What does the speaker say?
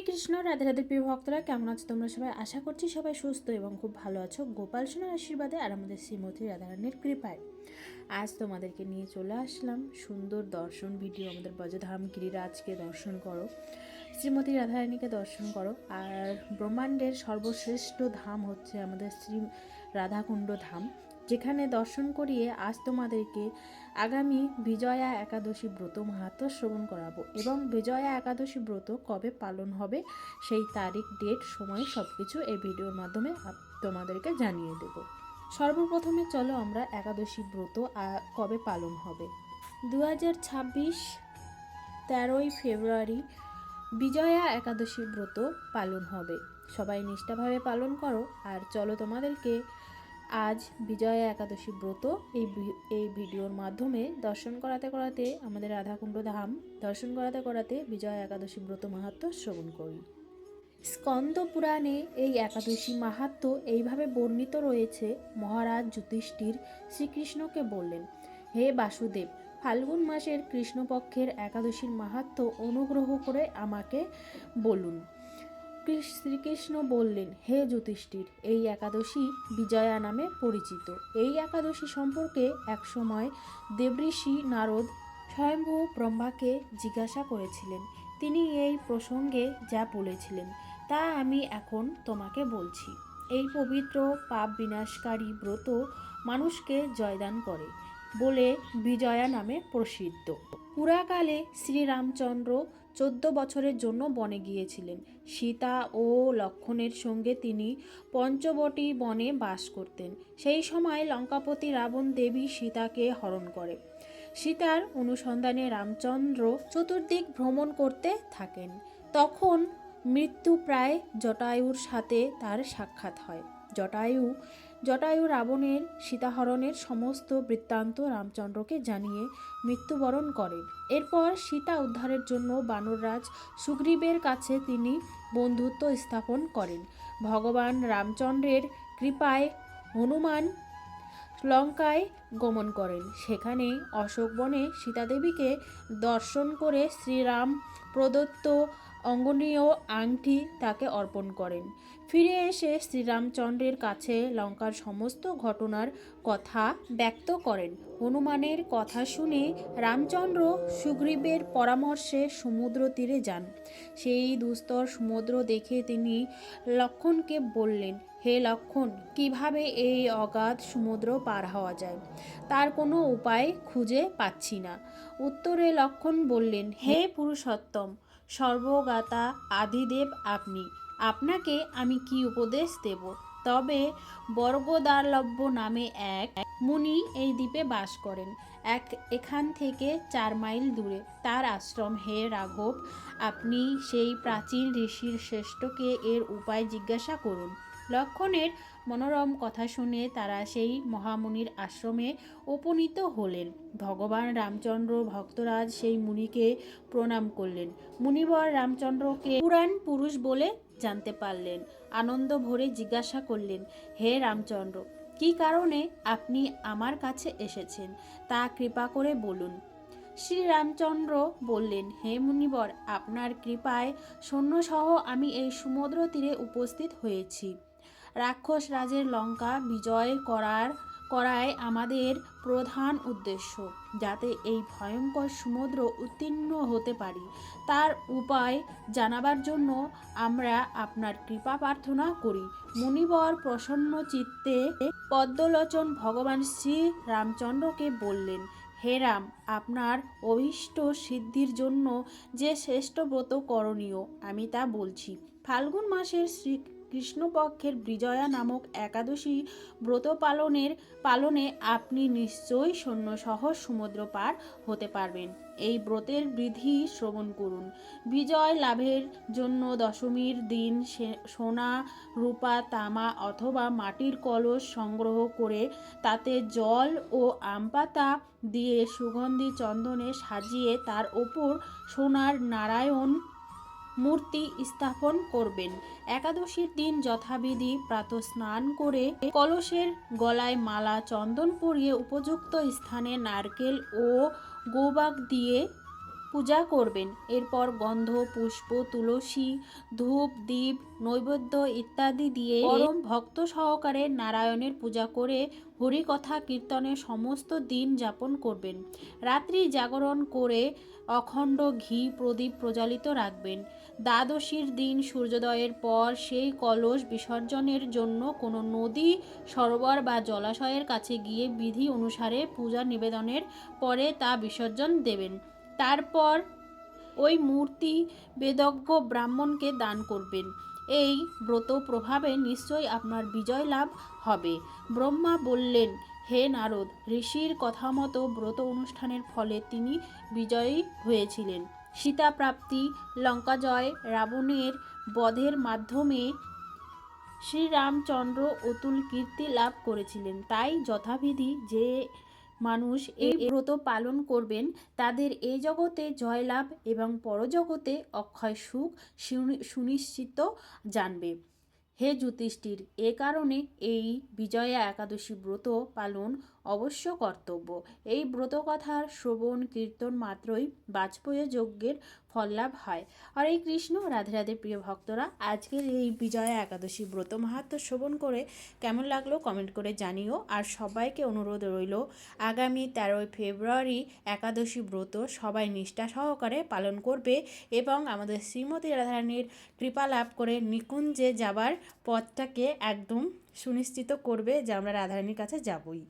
কৃষ্ণ। রাধে রাধে প্রিয় ভক্তরা, কেমন আছো তোমরা সবাই? আশা করছি সবাই সুস্থ এবং খুব ভালো আছো গোপাল সোনার আশীর্বাদে আর আমাদের শ্রীমতী রাধারানীর কৃপায়। আজ তোমাদেরকে নিয়ে চলে আসলাম সুন্দর দর্শন ভিডিও। আমাদের ব্রজধাম গিরিরাজকে দর্শন করো, শ্রীমতী রাধারানীকে দর্শন করো। আর ব্রহ্মাণ্ডের সর্বশ্রেষ্ঠ ধাম হচ্ছে আমাদের শ্রী রাধাকুণ্ড ধাম, যেখানে দর্শন করিয়ে আজ তোমাদেরকে আগামী বিজয়া একাদশী ব্রত মাহাত্ম্য শ্রবণ করাবো এবং বিজয়া একাদশী ব্রত কবে পালন হবে সেই তারিখ, ডেট, সময় সব কিছু এই ভিডিওর মাধ্যমে তোমাদেরকে জানিয়ে দেব। সর্বপ্রথমে চলো আমরা একাদশী ব্রত কবে পালন হবে। 2026 13ই ফেব্রুয়ারি বিজয়া একাদশী ব্রত পালন হবে। সবাই নিষ্ঠাভাবে পালন করো। আর চলো তোমাদেরকে আজ বিজয়া একাদশী ব্রত এই ভিডিওর মাধ্যমে দর্শন করাতে করাতে, আমাদের রাধাকুণ্ড ধাম দর্শন করাতে করাতে বিজয়া একাদশী ব্রত মাহাত্ম্য শ্রবণ করি। স্কন্দ পুরাণে এই একাদশী মাহাত্ম্য এইভাবে বর্ণিত রয়েছে। মহারাজ যুধিষ্ঠির শ্রীকৃষ্ণকে বললেন, হে বাসুদেব, ফাল্গুন মাসের কৃষ্ণপক্ষের একাদশীর মাহাত্ম্য অনুগ্রহ করে আমাকে বলুন। শ্রীকৃষ্ণ বললেন, হে যুধিষ্ঠির, এই একাদশী বিজয়া নামে পরিচিত। এই একাদশী সম্পর্কে একসময় দেবঋষি নারদ স্বয়ম্ভু ব্রহ্মাকে জিজ্ঞাসা করেছিলেন। তিনি এই প্রসঙ্গে যা বলেছিলেন তা আমি এখন তোমাকে বলছি। এই পবিত্র পাপ বিনাশকারী ব্রত মানুষকে জয়দান করে বলে বিজয়া নামে প্রসিদ্ধ। পুরাকালে শ্রীরামচন্দ্র 14 বছরের জন্য বনে গিয়েছিলেন। সীতা ও লক্ষ্মণের সঙ্গে তিনি পঞ্চবটী বনে বাস করতেন। সেই সময় লঙ্কাপতি রাবণ দেবী সীতাকে হরণ করে। সীতার অনুসন্ধানে রামচন্দ্র চতুর্দিক ভ্রমণ করতে থাকেন। তখন মৃত্যুপ্রায় জটায়ুর সাথে তার সাক্ষাৎ হয়। জটায়ু রাবণের সীতাহরণের সমস্ত বৃত্তান্ত রামচন্দ্রকে জানিয়ে মৃত্যুবরণ করেন। এরপর সীতা উদ্ধারের জন্য বানররাজ সুগ্রীবের কাছে তিনি বন্ধুত্ব স্থাপন করেন। ভগবান রামচন্দ্রের কৃপায় হনুমান লঙ্কায় গমন করেন। সেখানে অশোকবনে সীতাদেবীকে দর্শন করে শ্রীরাম প্রদত্ত অঙ্গনীয় আংটি তাকে অর্পণ করেন। ফিরে এসে শ্রীরামচন্দ্রের কাছে লঙ্কার সমস্ত ঘটনার কথা ব্যক্ত করেন। হনুমানের কথা শুনে রামচন্দ্র সুগ্রীবের পরামর্শে সমুদ্র তীরে যান। সেই দুস্তর সমুদ্র দেখে তিনি লক্ষ্মণকে বললেন, হে লক্ষ্মণ, কিভাবে এই অগাধ সমুদ্র পার হওয়া যায় তার কোনো উপায় খুঁজে পাচ্ছি না। উত্তরে লক্ষ্মণ বললেন, হে পুরুষোত্তম, সর্বজ্ঞাতা আদিদেব আপনি, আপনাকে আমি কি উপদেশ দেব? তবে বর্গদালব্য নামে এক মুনি এই দ্বীপে বাস করেন, এখান থেকে 4 মাইল দূরে। তার আশ্রম। হে রাঘব, আপনি সেই প্রাচীন ঋষির শ্রেষ্ঠকে এর উপায় জিজ্ঞাসা করুন। লক্ষ্মণের মনোরম কথা শুনে তারা সেই মহামুনির আশ্রমে উপনীত হলেন। ভগবান রামচন্দ্র ভক্তরাজ সেই মুনিকে প্রণাম করলেন। মুনিবর রামচন্দ্রকে পুরাণ পুরুষ বলে জানতে পারলেন। আনন্দ ভরে জিজ্ঞাসা করলেন, হে রামচন্দ্র, কি কারণে আপনি আমার কাছে এসেছেন তা কৃপা করে বলুন। শ্রীরামচন্দ্র বললেন, হে মুনিবর, আপনার কৃপায় সৈন্যসহ আমি এই সমুদ্র তীরে উপস্থিত হয়েছি। রাক্ষস রাজের লঙ্কা বিজয় করায় আমাদের প্রধান উদ্দেশ্য। যাতে এই ভয়ঙ্কর সমুদ্র উত্তীর্ণ হতে পারি তার উপায় জানাবার জন্য আমরা আপনার কৃপা প্রার্থনা করি। মুনিবর প্রসন্ন চিত্তে পদ্মলোচন ভগবান শ্রী রামচন্দ্রকে বললেন, হে রাম, আপনার অভীষ্ট সিদ্ধির জন্য যে শ্রেষ্ঠ ব্রত করণীয় আমি তা বলছি। ফাল্গুন মাসের কৃষ্ণপক্ষের বিজয়া নামক একাদশী ব্রত পালনে আপনি নিশ্চয়ই সৈন্যসহ সমুদ্র পার হতে পারবেন। এই ব্রতের বিধি শ্রবণ করুন। বিজয় লাভের জন্য দশমীর দিন সোনা, রূপা, তামা অথবা মাটির কলস সংগ্রহ করে তাতে জল ও আমপাতা দিয়ে সুগন্ধি চন্দনে সাজিয়ে তার ওপর সোনার নারায়ণ মূর্তি স্থাপন করবেন। একাদশীর দিন যথাবিধি প্রাতঃস্নান করে কলসের গলায় মালা চন্দন পরিয়ে উপযুক্ত স্থানে নারকেল ও গোবাক দিয়ে পূজা করবেন। এরপর গন্ধ, পুষ্প, তুলসী, ধূপ, দীপ, নৈবেদ্য ইত্যাদি দিয়ে পরম ভক্ত সহকারে নারায়ণের পূজা করে হরিকথা কীর্তনে সমস্ত দিন যাপন করবেন। রাত্রি জাগরণ করে অখণ্ড ঘি প্রদীপ প্রজ্বালিত রাখবেন। দ্বাদশীর দিন সূর্যোদয়ের পর সেই কলস বিসর্জনের জন্য কোনো নদী, সরোবর বা জলাশয়ের কাছে গিয়ে বিধি অনুসারে পূজা নিবেদনের পরে তা বিসর্জন দেবেন। তারপর ওই মূর্তি বেদজ্ঞ ব্রাহ্মণকে দান করবেন। এই ব্রত প্রভাবে নিশ্চয়ই আপনার বিজয় লাভ হবে। ব্রহ্মা বললেন, হে নারদ, ঋষির কথা মতো ব্রত অনুষ্ঠানের ফলে তিনি বিজয়ী হয়েছিলেন। সীতা প্রাপ্তি, লঙ্কা জয়, রাবণের বধের মাধ্যমে শ্রীরামচন্দ্র অতুল কীর্তি লাভ করেছিলেন। তাই যথাবিধি যে মানুষ এই ব্রত পালন করবেন তাদের এই জগতে জয়লাভ এবং পরজগতে অক্ষয় সুখ সুনিশ্চিত জানবে। হে যুধিষ্ঠির, এ কারণে এই বিজয়া একাদশী ব্রত পালন অবশ্য কর্তব্য। এই ব্রত কথার শ্রবণ কীর্তন মাত্রই বাজপেয় যজ্ঞের ফললাভ হয়। হরে কৃষ্ণ। রাধে রাধে প্রিয় ভক্তরা, আজকের এই বিজয়া একাদশী ব্রত মাহাত্ম্য শ্রবণ করে কেমন লাগলো কমেন্ট করে জানিও। আর সবাইকে অনুরোধ রইল, আগামী 13ই ফেব্রুয়ারি একাদশী ব্রত সবাই নিষ্ঠা সহকারে পালন করবে এবং আমাদের শ্রীমতী রাধারানীর কৃপা লাভ করে নিকুঞ্জে যাবার পথটাকে একদম সুনিশ্চিত করবে যে আমরা রাধারানীর কাছে যাবই।